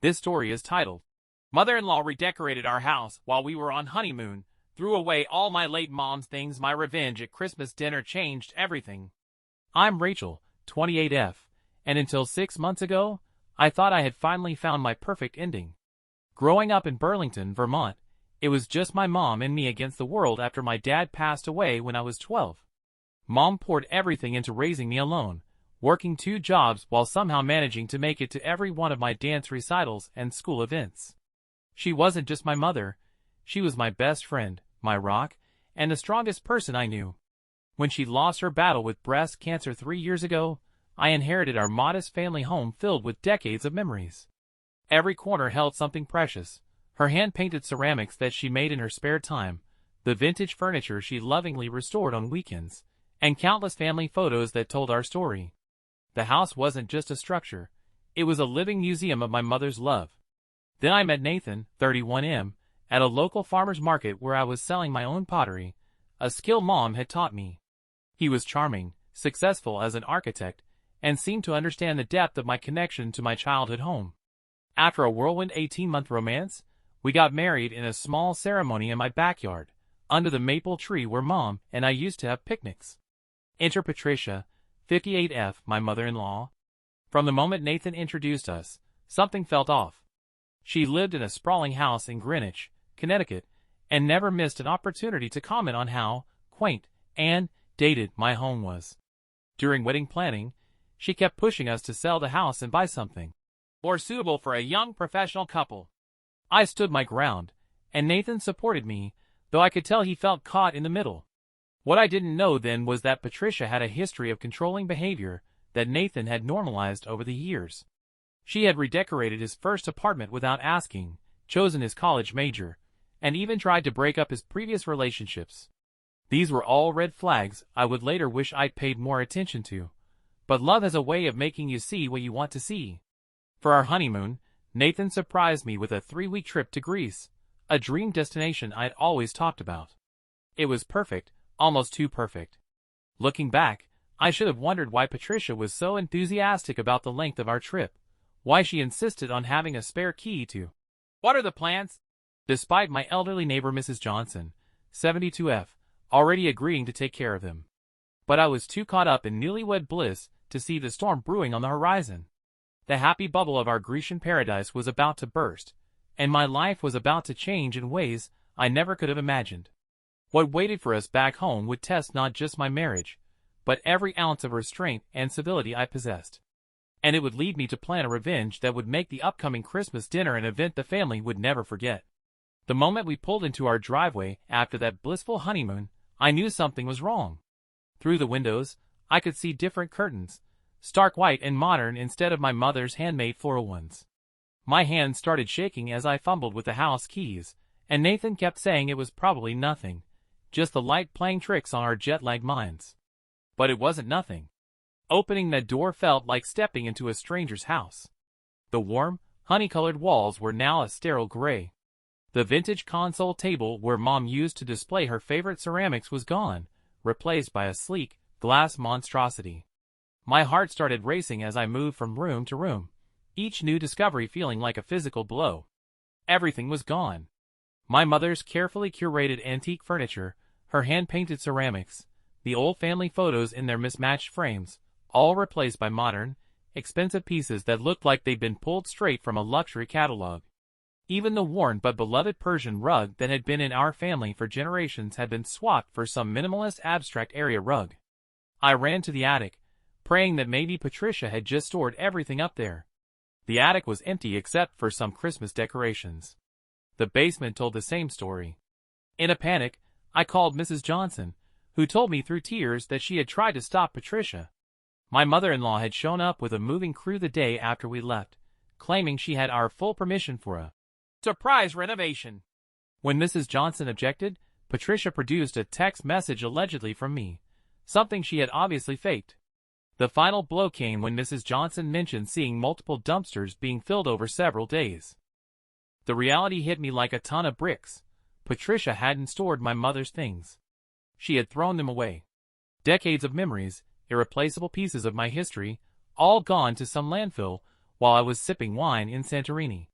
This story is titled, Mother-in-Law Redecorated Our House While We Were on Honeymoon, Threw Away All My Late Mom's Things, My Revenge at Christmas Dinner Changed Everything. I'm Rachel, 28F, and until 6 months ago, I thought I had finally found my perfect ending. Growing up in Burlington, Vermont, it was just my mom and me against the world after my dad passed away when I was 12. Mom poured everything into raising me alone, working 2 jobs while somehow managing to make it to every one of my dance recitals and school events. She wasn't just my mother, she was my best friend, my rock, and the strongest person I knew. When she lost her battle with breast cancer 3 years ago, I inherited our modest family home filled with decades of memories. Every corner held something precious, her hand-painted ceramics that she made in her spare time, the vintage furniture she lovingly restored on weekends, and countless family photos that told our story. The house wasn't just a structure, it was a living museum of my mother's love. Then I met Nathan, 31M, at a local farmer's market where I was selling my own pottery, a skill Mom had taught me. He was charming, successful as an architect, and seemed to understand the depth of my connection to my childhood home. After a whirlwind 18-month romance, we got married in a small ceremony in my backyard, under the maple tree where Mom and I used to have picnics. Enter Patricia, 58F, my mother-in-law. From the moment Nathan introduced us, something felt off. She lived in a sprawling house in Greenwich, Connecticut, and never missed an opportunity to comment on how quaint and dated my home was. During wedding planning, she kept pushing us to sell the house and buy something more suitable for a young professional couple. I stood my ground, and Nathan supported me, though I could tell he felt caught in the middle. What I didn't know then was that Patricia had a history of controlling behavior that Nathan had normalized over the years. She had redecorated his first apartment without asking, chosen his college major, and even tried to break up his previous relationships. These were all red flags I would later wish I'd paid more attention to. But love has a way of making you see what you want to see. For our honeymoon, Nathan surprised me with a 3-week trip to Greece, a dream destination I'd always talked about. It was perfect, almost too perfect. Looking back, I should have wondered why Patricia was so enthusiastic about the length of our trip, why she insisted on having a spare key to water the plants, despite my elderly neighbor Mrs. Johnson, 72F, already agreeing to take care of them. But I was too caught up in newlywed bliss to see the storm brewing on the horizon. The happy bubble of our Grecian paradise was about to burst, and my life was about to change in ways I never could have imagined. What waited for us back home would test not just my marriage, but every ounce of restraint and civility I possessed. And it would lead me to plan a revenge that would make the upcoming Christmas dinner an event the family would never forget. The moment we pulled into our driveway after that blissful honeymoon, I knew something was wrong. Through the windows, I could see different curtains, stark white and modern instead of my mother's handmade floral ones. My hands started shaking as I fumbled with the house keys, and Nathan kept saying it was probably nothing, just the light playing tricks on our jet-lagged minds. But it wasn't nothing. Opening that door felt like stepping into a stranger's house. The warm, honey-colored walls were now a sterile gray. The vintage console table where Mom used to display her favorite ceramics was gone, replaced by a sleek, glass monstrosity. My heart started racing as I moved from room to room, each new discovery feeling like a physical blow. Everything was gone. My mother's carefully curated antique furniture, her hand-painted ceramics, the old family photos in their mismatched frames, all replaced by modern, expensive pieces that looked like they'd been pulled straight from a luxury catalog. Even the worn but beloved Persian rug that had been in our family for generations had been swapped for some minimalist abstract area rug. I ran to the attic, praying that maybe Patricia had just stored everything up there. The attic was empty except for some Christmas decorations. The basement told the same story. In a panic, I called Mrs. Johnson, who told me through tears that she had tried to stop Patricia. My mother-in-law had shown up with a moving crew the day after we left, claiming she had our full permission for a surprise renovation. When Mrs. Johnson objected, Patricia produced a text message allegedly from me, something she had obviously faked. The final blow came when Mrs. Johnson mentioned seeing multiple dumpsters being filled over several days. The reality hit me like a ton of bricks. Patricia hadn't stored my mother's things. She had thrown them away. Decades of memories, irreplaceable pieces of my history, all gone to some landfill while I was sipping wine in Santorini.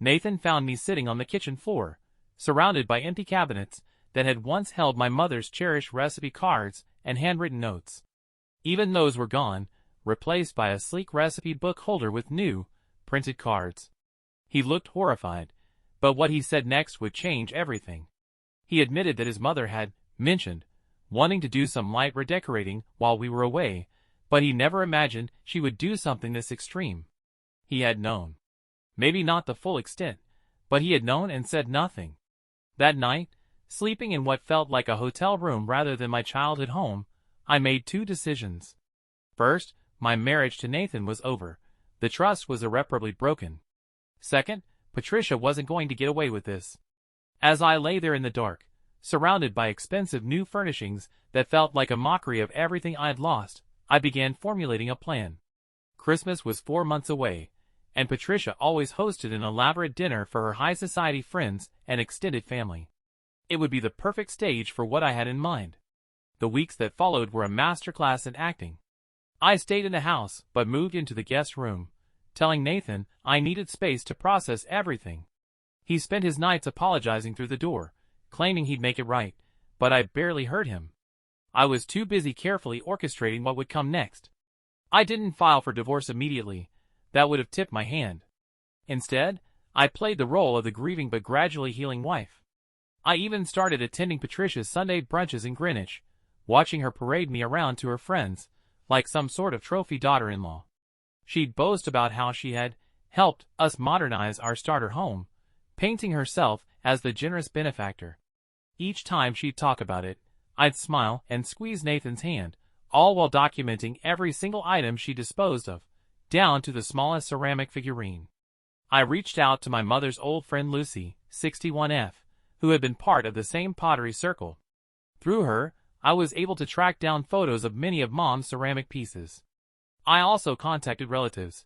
Nathan found me sitting on the kitchen floor, surrounded by empty cabinets that had once held my mother's cherished recipe cards and handwritten notes. Even those were gone, replaced by a sleek recipe book holder with new, printed cards. He looked horrified, but what he said next would change everything. He admitted that his mother had mentioned wanting to do some light redecorating while we were away, but he never imagined she would do something this extreme. He had known. Maybe not the full extent, but he had known and said nothing. That night, sleeping in what felt like a hotel room rather than my childhood home, I made two decisions. First, my marriage to Nathan was over. The trust was irreparably broken. Second, Patricia wasn't going to get away with this. As I lay there in the dark, surrounded by expensive new furnishings that felt like a mockery of everything I'd lost, I began formulating a plan. Christmas was 4 months away, and Patricia always hosted an elaborate dinner for her high society friends and extended family. It would be the perfect stage for what I had in mind. The weeks that followed were a masterclass in acting. I stayed in the house but moved into the guest room, telling Nathan I needed space to process everything. He spent his nights apologizing through the door, claiming he'd make it right, but I barely heard him. I was too busy carefully orchestrating what would come next. I didn't file for divorce immediately. That would have tipped my hand. Instead, I played the role of the grieving but gradually healing wife. I even started attending Patricia's Sunday brunches in Greenwich, watching her parade me around to her friends, like some sort of trophy daughter-in-law. She'd boast about how she had helped us modernize our starter home, painting herself as the generous benefactor. Each time she'd talk about it, I'd smile and squeeze Nathan's hand, all while documenting every single item she disposed of, down to the smallest ceramic figurine. I reached out to my mother's old friend Lucy, 61F, who had been part of the same pottery circle. Through her, I was able to track down photos of many of Mom's ceramic pieces. I also contacted relatives,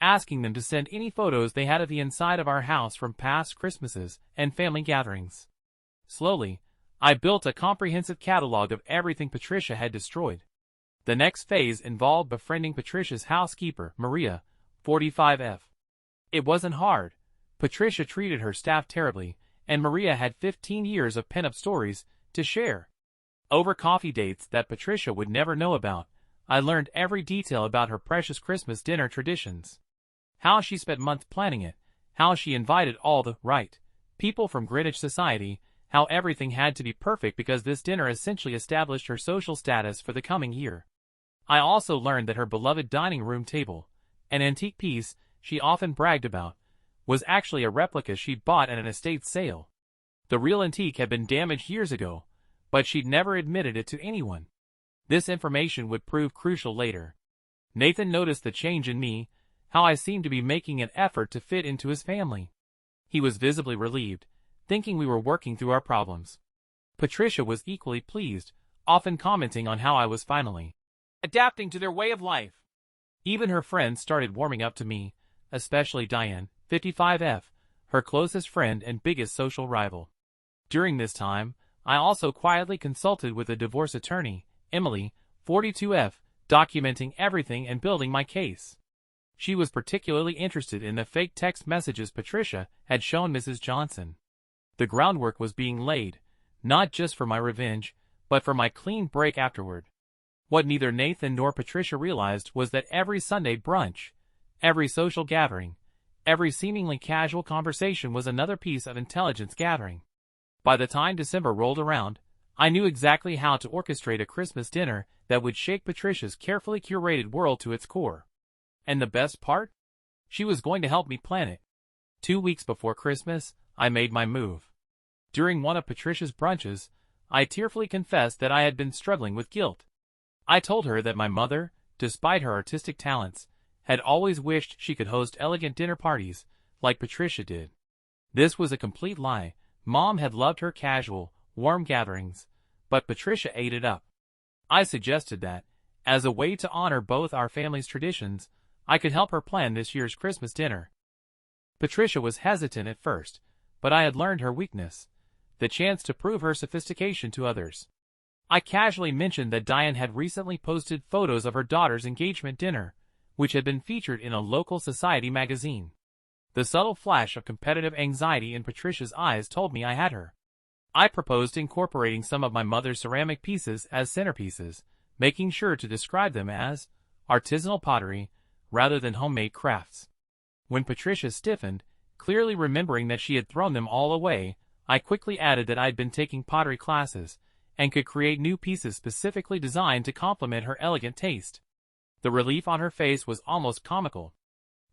asking them to send any photos they had of the inside of our house from past Christmases and family gatherings. Slowly, I built a comprehensive catalog of everything Patricia had destroyed. The next phase involved befriending Patricia's housekeeper, Maria, 45F. It wasn't hard. Patricia treated her staff terribly, and Maria had 15 years of pent-up stories to share. Over coffee dates that Patricia would never know about, I learned every detail about her precious Christmas dinner traditions. How she spent months planning it, how she invited all the right people from Greenwich society, how everything had to be perfect because this dinner essentially established her social status for the coming year. I also learned that her beloved dining room table, an antique piece she often bragged about, was actually a replica she'd bought at an estate sale. The real antique had been damaged years ago, but she'd never admitted it to anyone. This information would prove crucial later. Nathan noticed the change in me, how I seemed to be making an effort to fit into his family. He was visibly relieved, thinking we were working through our problems. Patricia was equally pleased, often commenting on how I was finally adapting to their way of life. Even her friends started warming up to me, especially Diane, 55F, her closest friend and biggest social rival. During this time, I also quietly consulted with a divorce attorney, Emily, 42F, documenting everything and building my case. She was particularly interested in the fake text messages Patricia had shown Mrs. Johnson. The groundwork was being laid, not just for my revenge, but for my clean break afterward. What neither Nathan nor Patricia realized was that every Sunday brunch, every social gathering, every seemingly casual conversation was another piece of intelligence gathering. By the time December rolled around, I knew exactly how to orchestrate a Christmas dinner that would shake Patricia's carefully curated world to its core. And the best part? She was going to help me plan it. 2 weeks before Christmas, I made my move. During one of Patricia's brunches, I tearfully confessed that I had been struggling with guilt. I told her that my mother, despite her artistic talents, had always wished she could host elegant dinner parties, like Patricia did. This was a complete lie. Mom had loved her casual, warm gatherings, but Patricia ate it up. I suggested that, as a way to honor both our family's traditions, I could help her plan this year's Christmas dinner. Patricia was hesitant at first, but I had learned her weakness, the chance to prove her sophistication to others. I casually mentioned that Diane had recently posted photos of her daughter's engagement dinner, which had been featured in a local society magazine. The subtle flash of competitive anxiety in Patricia's eyes told me I had her. I proposed incorporating some of my mother's ceramic pieces as centerpieces, making sure to describe them as artisanal pottery rather than homemade crafts. When Patricia stiffened, clearly remembering that she had thrown them all away, I quickly added that I'd been taking pottery classes and could create new pieces specifically designed to complement her elegant taste. The relief on her face was almost comical.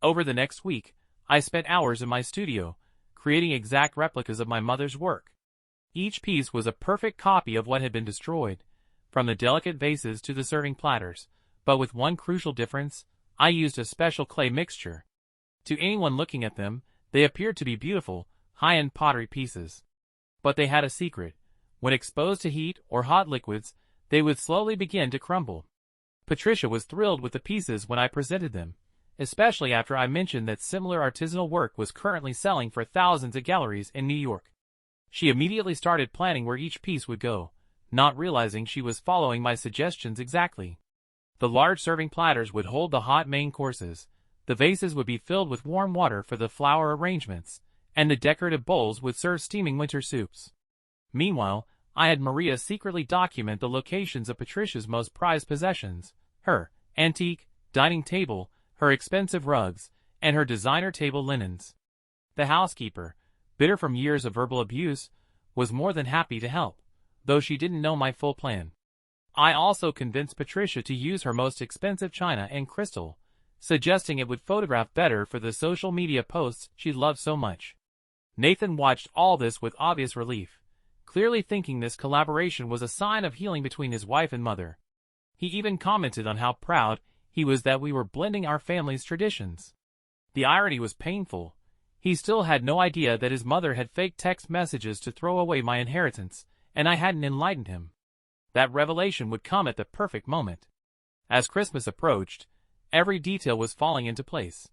Over the next week, I spent hours in my studio, creating exact replicas of my mother's work. Each piece was a perfect copy of what had been destroyed, from the delicate vases to the serving platters, but with one crucial difference: I used a special clay mixture. To anyone looking at them, they appeared to be beautiful, high-end pottery pieces. But they had a secret. When exposed to heat or hot liquids, they would slowly begin to crumble. Patricia was thrilled with the pieces when I presented them, especially after I mentioned that similar artisanal work was currently selling for thousands at galleries in New York. She immediately started planning where each piece would go, not realizing she was following my suggestions exactly. The large serving platters would hold the hot main courses, the vases would be filled with warm water for the flower arrangements, and the decorative bowls would serve steaming winter soups. Meanwhile, I had Maria secretly document the locations of Patricia's most prized possessions: her antique dining table, her expensive rugs, and her designer table linens. The housekeeper, bitter from years of verbal abuse, was more than happy to help, though she didn't know my full plan. I also convinced Patricia to use her most expensive china and crystal, suggesting it would photograph better for the social media posts she loved so much. Nathan watched all this with obvious relief, clearly thinking this collaboration was a sign of healing between his wife and mother. He even commented on how proud he was that we were blending our family's traditions. The irony was painful. He still had no idea that his mother had faked text messages to throw away my inheritance, and I hadn't enlightened him. That revelation would come at the perfect moment. As Christmas approached, every detail was falling into place.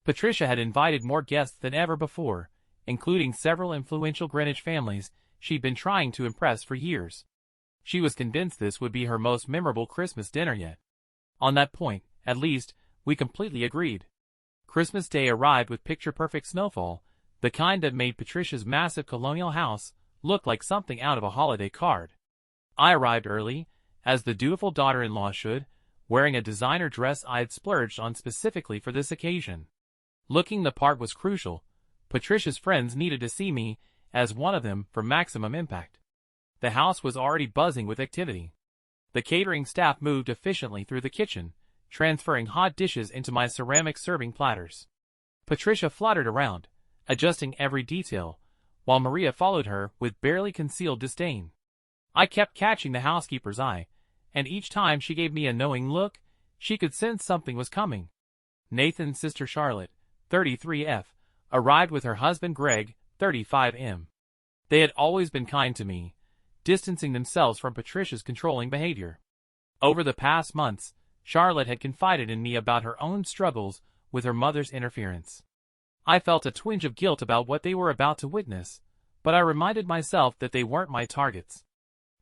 Patricia had invited more guests than ever before, including several influential Greenwich families she'd been trying to impress for years. She was convinced this would be her most memorable Christmas dinner yet. On that point, at least, we completely agreed. Christmas Day arrived with picture-perfect snowfall, the kind that made Patricia's massive colonial house look like something out of a holiday card. I arrived early, as the dutiful daughter-in-law should, wearing a designer dress I'd splurged on specifically for this occasion. Looking the part was crucial. Patricia's friends needed to see me as one of them for maximum impact. The house was already buzzing with activity. The catering staff moved efficiently through the kitchen, transferring hot dishes into my ceramic serving platters. Patricia fluttered around, adjusting every detail, while Maria followed her with barely concealed disdain. I kept catching the housekeeper's eye, and each time she gave me a knowing look, she could sense something was coming. Nathan's sister Charlotte, 33F, arrived with her husband Greg, 35M. They had always been kind to me, distancing themselves from Patricia's controlling behavior. Over the past months, Charlotte had confided in me about her own struggles with her mother's interference. I felt a twinge of guilt about what they were about to witness, but I reminded myself that they weren't my targets.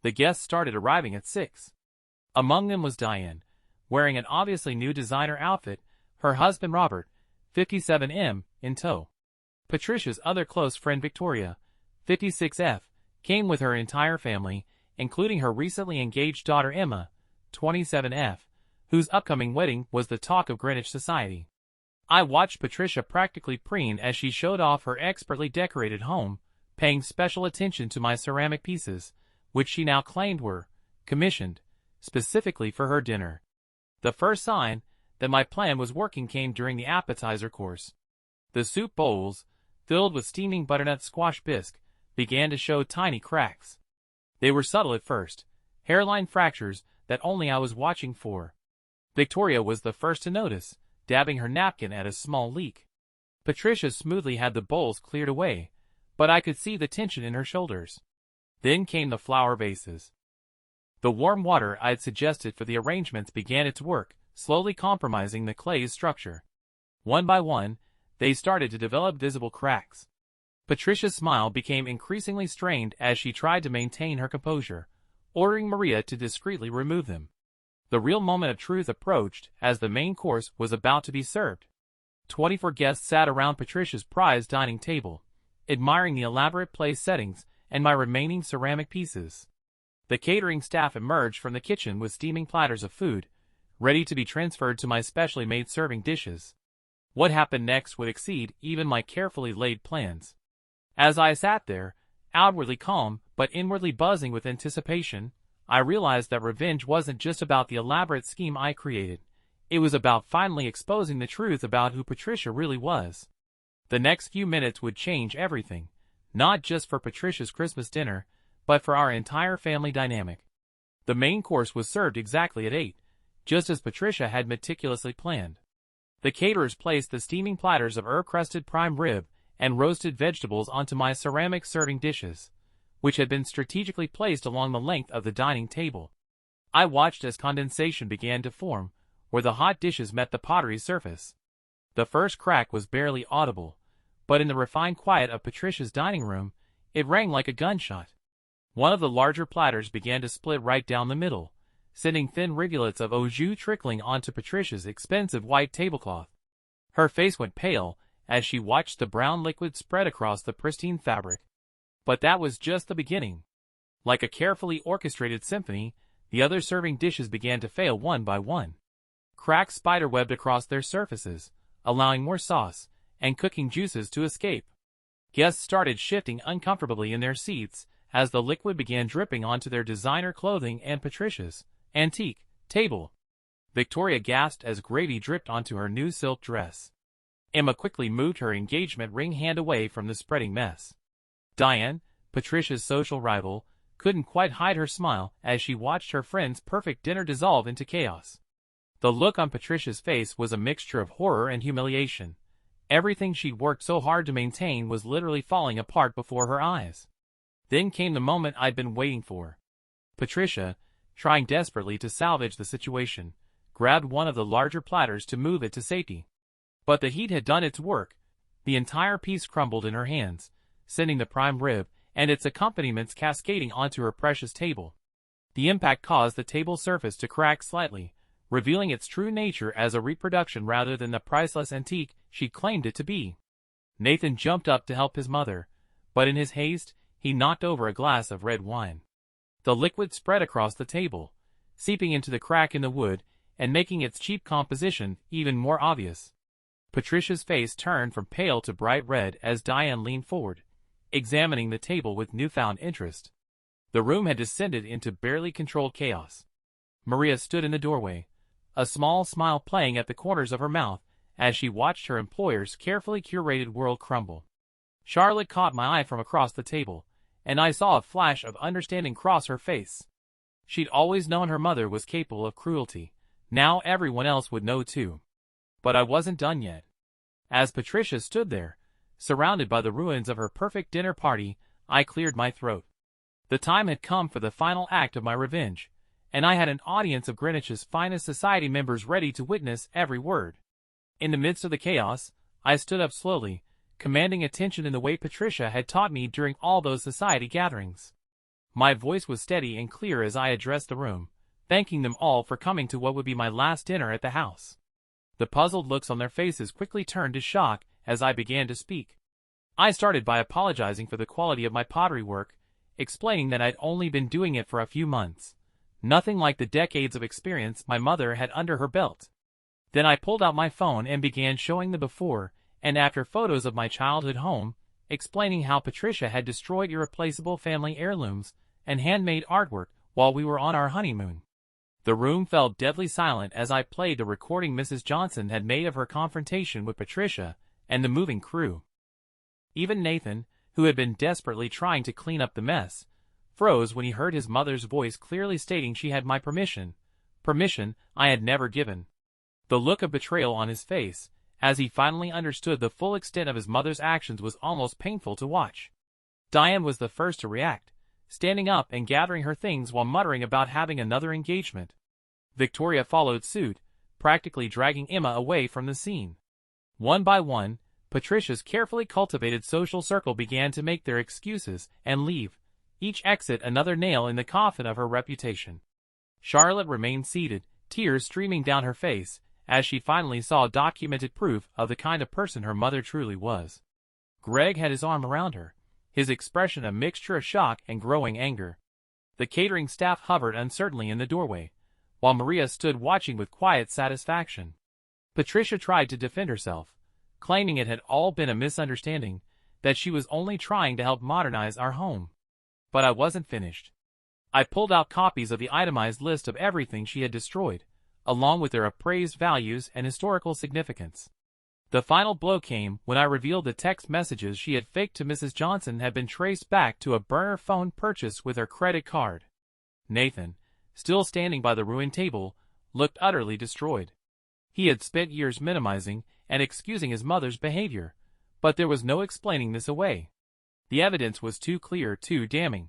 The guests started arriving at 6. Among them was Diane, wearing an obviously new designer outfit, her husband Robert, 57M, in tow. Patricia's other close friend Victoria, 56F, came with her entire family, including her recently engaged daughter Emma, 27F, whose upcoming wedding was the talk of Greenwich society. I watched Patricia practically preen as she showed off her expertly decorated home, paying special attention to my ceramic pieces, which she now claimed were commissioned specifically for her dinner. The first sign that my plan was working came during the appetizer course. The soup bowls, filled with steaming butternut squash bisque, began to show tiny cracks. They were subtle at first, hairline fractures that only I was watching for. Victoria was the first to notice, dabbing her napkin at a small leak. Patricia smoothly had the bowls cleared away, but I could see the tension in her shoulders. Then came the flower vases. The warm water I had suggested for the arrangements began its work, slowly compromising the clay's structure. One by one, they started to develop visible cracks. Patricia's smile became increasingly strained as she tried to maintain her composure, ordering Maria to discreetly remove them. The real moment of truth approached as the main course was about to be served. 24 guests sat around Patricia's prized dining table, admiring the elaborate place settings and my remaining ceramic pieces. The catering staff emerged from the kitchen with steaming platters of food, ready to be transferred to my specially made serving dishes. What happened next would exceed even my carefully laid plans. As I sat there, outwardly calm but inwardly buzzing with anticipation, I realized that revenge wasn't just about the elaborate scheme I created. It was about finally exposing the truth about who Patricia really was. The next few minutes would change everything, not just for Patricia's Christmas dinner, but for our entire family dynamic. The main course was served exactly at 8, just as Patricia had meticulously planned. The caterers placed the steaming platters of herb-crusted prime rib and roasted vegetables onto my ceramic serving dishes, which had been strategically placed along the length of the dining table. I watched as condensation began to form, where the hot dishes met the pottery surface. The first crack was barely audible, but in the refined quiet of Patricia's dining room, it rang like a gunshot. One of the larger platters began to split right down the middle, sending thin rivulets of au jus trickling onto Patricia's expensive white tablecloth. Her face went pale as she watched the brown liquid spread across the pristine fabric. But that was just the beginning. Like a carefully orchestrated symphony, the other serving dishes began to fail one by one. Cracks spiderwebbed across their surfaces, allowing more sauce and cooking juices to escape. Guests started shifting uncomfortably in their seats as the liquid began dripping onto their designer clothing and Patricia's antique table. Victoria gasped as gravy dripped onto her new silk dress. Emma quickly moved her engagement ring hand away from the spreading mess. Diane, Patricia's social rival, couldn't quite hide her smile as she watched her friend's perfect dinner dissolve into chaos. The look on Patricia's face was a mixture of horror and humiliation. Everything she'd worked so hard to maintain was literally falling apart before her eyes. Then came the moment I'd been waiting for. Patricia, trying desperately to salvage the situation, grabbed one of the larger platters to move it to safety. But the heat had done its work. The entire piece crumbled in her hands, sending the prime rib and its accompaniments cascading onto her precious table. The impact caused the table surface to crack slightly, revealing its true nature as a reproduction rather than the priceless antique she claimed it to be. Nathan jumped up to help his mother, but in his haste, he knocked over a glass of red wine. The liquid spread across the table, seeping into the crack in the wood and making its cheap composition even more obvious. Patricia's face turned from pale to bright red as Diane leaned forward, examining the table with newfound interest. The room had descended into barely controlled chaos. Maria stood in the doorway, a small smile playing at the corners of her mouth as she watched her employer's carefully curated world crumble. Charlotte caught my eye from across the table, and I saw a flash of understanding cross her face. She'd always known her mother was capable of cruelty. Now everyone else would know too. But I wasn't done yet. As Patricia stood there, surrounded by the ruins of her perfect dinner party, I cleared my throat. The time had come for the final act of my revenge, and I had an audience of Greenwich's finest society members ready to witness every word. In the midst of the chaos, I stood up slowly, commanding attention in the way Patricia had taught me during all those society gatherings. My voice was steady and clear as I addressed the room, thanking them all for coming to what would be my last dinner at the house. The puzzled looks on their faces quickly turned to shock as I began to speak. I started by apologizing for the quality of my pottery work, explaining that I'd only been doing it for a few months, nothing like the decades of experience my mother had under her belt. Then I pulled out my phone and began showing the before and after photos of my childhood home, explaining how Patricia had destroyed irreplaceable family heirlooms and handmade artwork while we were on our honeymoon. The room fell deadly silent as I played the recording Mrs. Johnson had made of her confrontation with Patricia and the moving crew. Even Nathan, who had been desperately trying to clean up the mess, froze when he heard his mother's voice clearly stating she had my permission I had never given. The look of betrayal on his face, as he finally understood the full extent of his mother's actions, was almost painful to watch. Diane was the first to react, standing up and gathering her things while muttering about having another engagement. Victoria followed suit, practically dragging Emma away from the scene. One by one, Patricia's carefully cultivated social circle began to make their excuses and leave, each exit another nail in the coffin of her reputation. Charlotte remained seated, tears streaming down her face, as she finally saw documented proof of the kind of person her mother truly was. Greg had his arm around her, his expression a mixture of shock and growing anger. The catering staff hovered uncertainly in the doorway, while Maria stood watching with quiet satisfaction. Patricia tried to defend herself, claiming it had all been a misunderstanding, that she was only trying to help modernize our home. But I wasn't finished. I pulled out copies of the itemized list of everything she had destroyed, along with their appraised values and historical significance. The final blow came when I revealed the text messages she had faked to Mrs. Johnson had been traced back to a burner phone purchased with her credit card. Nathan, still standing by the ruined table, looked utterly destroyed. He had spent years minimizing and excusing his mother's behavior, but there was no explaining this away. The evidence was too clear, too damning.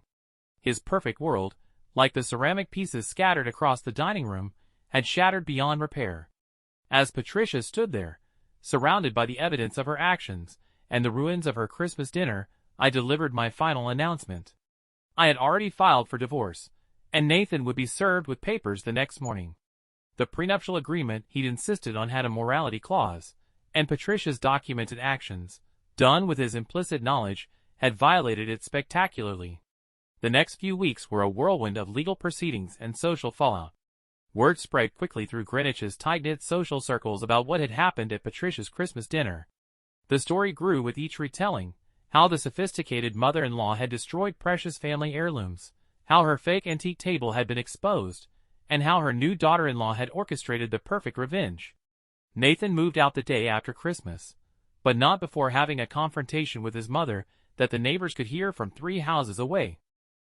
His perfect world, like the ceramic pieces scattered across the dining room, had shattered beyond repair. As Patricia stood there, surrounded by the evidence of her actions and the ruins of her Christmas dinner, I delivered my final announcement. I had already filed for divorce, and Nathan would be served with papers the next morning. The prenuptial agreement he'd insisted on had a morality clause, and Patricia's documented actions, done with his implicit knowledge, had violated it spectacularly. The next few weeks were a whirlwind of legal proceedings and social fallout. Word spread quickly through Greenwich's tight-knit social circles about what had happened at Patricia's Christmas dinner. The story grew with each retelling, how the sophisticated mother-in-law had destroyed precious family heirlooms, how her fake antique table had been exposed, and how her new daughter-in-law had orchestrated the perfect revenge. Nathan moved out the day after Christmas, but not before having a confrontation with his mother that the neighbors could hear from 3 houses away.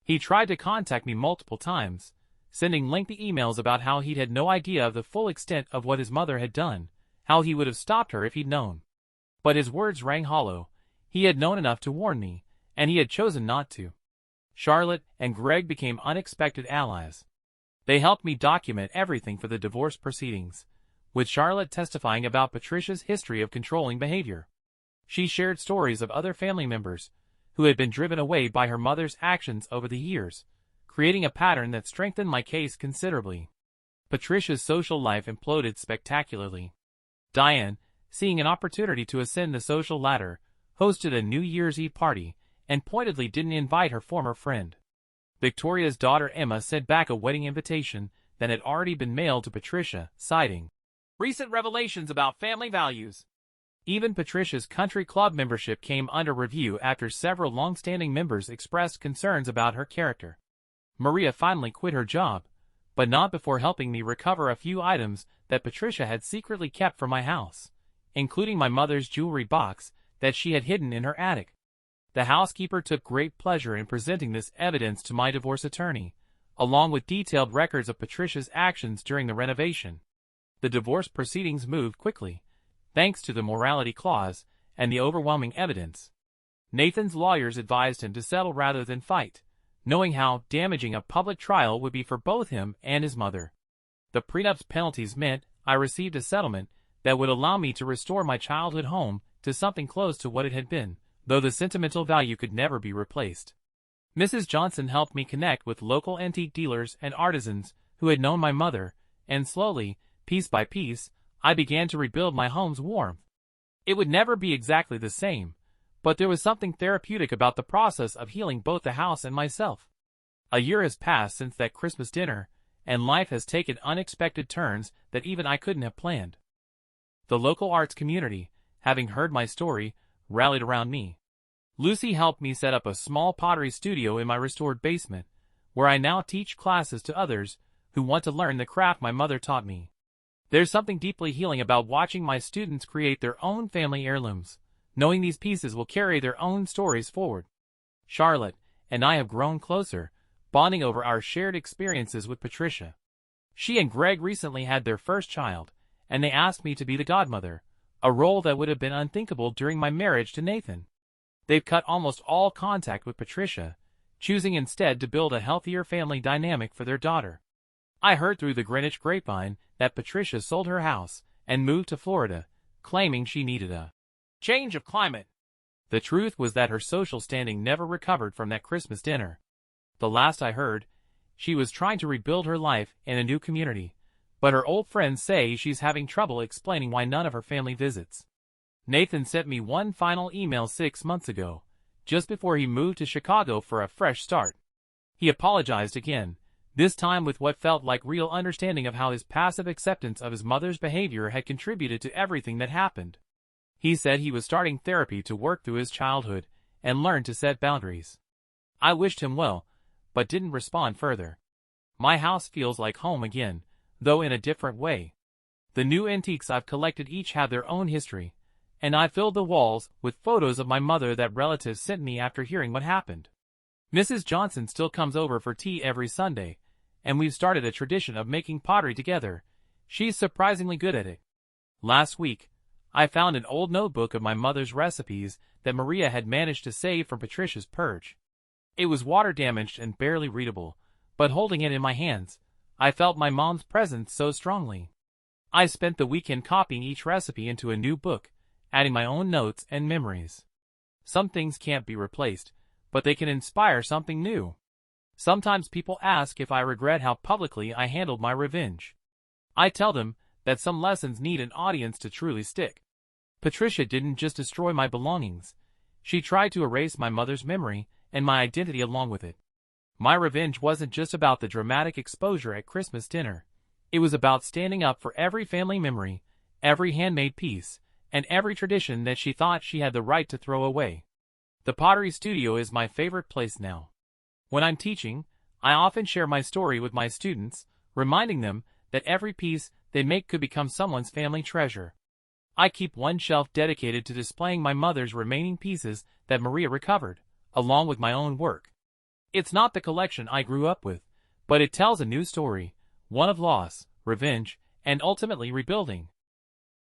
He tried to contact me multiple times, sending lengthy emails about how he'd had no idea of the full extent of what his mother had done, how he would have stopped her if he'd known. But his words rang hollow. He had known enough to warn me, and he had chosen not to. Charlotte and Greg became unexpected allies. They helped me document everything for the divorce proceedings, with Charlotte testifying about Patricia's history of controlling behavior. She shared stories of other family members who had been driven away by her mother's actions over the years, creating a pattern that strengthened my case considerably. Patricia's social life imploded spectacularly. Diane, seeing an opportunity to ascend the social ladder, hosted a New Year's Eve party and pointedly didn't invite her former friend. Victoria's daughter Emma sent back a wedding invitation that had already been mailed to Patricia, citing recent revelations about family values. Even Patricia's country club membership came under review after several long-standing members expressed concerns about her character. Maria finally quit her job, but not before helping me recover a few items that Patricia had secretly kept from my house, including my mother's jewelry box that she had hidden in her attic. The housekeeper took great pleasure in presenting this evidence to my divorce attorney, along with detailed records of Patricia's actions during the renovation. The divorce proceedings moved quickly, thanks to the morality clause and the overwhelming evidence. Nathan's lawyers advised him to settle rather than fight, knowing how damaging a public trial would be for both him and his mother. The prenup's penalties meant I received a settlement that would allow me to restore my childhood home to something close to what it had been, though the sentimental value could never be replaced. Mrs. Johnson helped me connect with local antique dealers and artisans who had known my mother, and slowly, piece by piece, I began to rebuild my home's warmth. It would never be exactly the same, but there was something therapeutic about the process of healing both the house and myself. A year has passed since that Christmas dinner, and life has taken unexpected turns that even I couldn't have planned. The local arts community, having heard my story, rallied around me. Lucy helped me set up a small pottery studio in my restored basement, where I now teach classes to others who want to learn the craft my mother taught me. There's something deeply healing about watching my students create their own family heirlooms, knowing these pieces will carry their own stories forward. Charlotte and I have grown closer, bonding over our shared experiences with Patricia. She and Greg recently had their first child, and they asked me to be the godmother, a role that would have been unthinkable during my marriage to Nathan. They've cut almost all contact with Patricia, choosing instead to build a healthier family dynamic for their daughter. I heard through the Greenwich grapevine that Patricia sold her house and moved to Florida, claiming she needed a change of climate. The truth was that her social standing never recovered from that Christmas dinner. The last I heard, she was trying to rebuild her life in a new community, but her old friends say she's having trouble explaining why none of her family visits. Nathan sent me one final email 6 months ago, just before he moved to Chicago for a fresh start. He apologized again, this time with what felt like real understanding of how his passive acceptance of his mother's behavior had contributed to everything that happened. He said he was starting therapy to work through his childhood and learn to set boundaries. I wished him well, but didn't respond further. My house feels like home again, though in a different way. The new antiques I've collected each have their own history, and I filled the walls with photos of my mother that relatives sent me after hearing what happened. Mrs. Johnson still comes over for tea every Sunday, and we've started a tradition of making pottery together. She's surprisingly good at it. Last week, I found an old notebook of my mother's recipes that Maria had managed to save from Patricia's purge. It was water-damaged and barely readable, but holding it in my hands, I felt my mom's presence so strongly. I spent the weekend copying each recipe into a new book, adding my own notes and memories. Some things can't be replaced, but they can inspire something new. Sometimes people ask if I regret how publicly I handled my revenge. I tell them that some lessons need an audience to truly stick. Patricia didn't just destroy my belongings. She tried to erase my mother's memory and my identity along with it. My revenge wasn't just about the dramatic exposure at Christmas dinner. It was about standing up for every family memory, every handmade piece, and every tradition that she thought she had the right to throw away. The pottery studio is my favorite place now. When I'm teaching, I often share my story with my students, reminding them that every piece they make could become someone's family treasure. I keep one shelf dedicated to displaying my mother's remaining pieces that Maria recovered, along with my own work. It's not the collection I grew up with, but it tells a new story, one of loss, revenge, and ultimately rebuilding.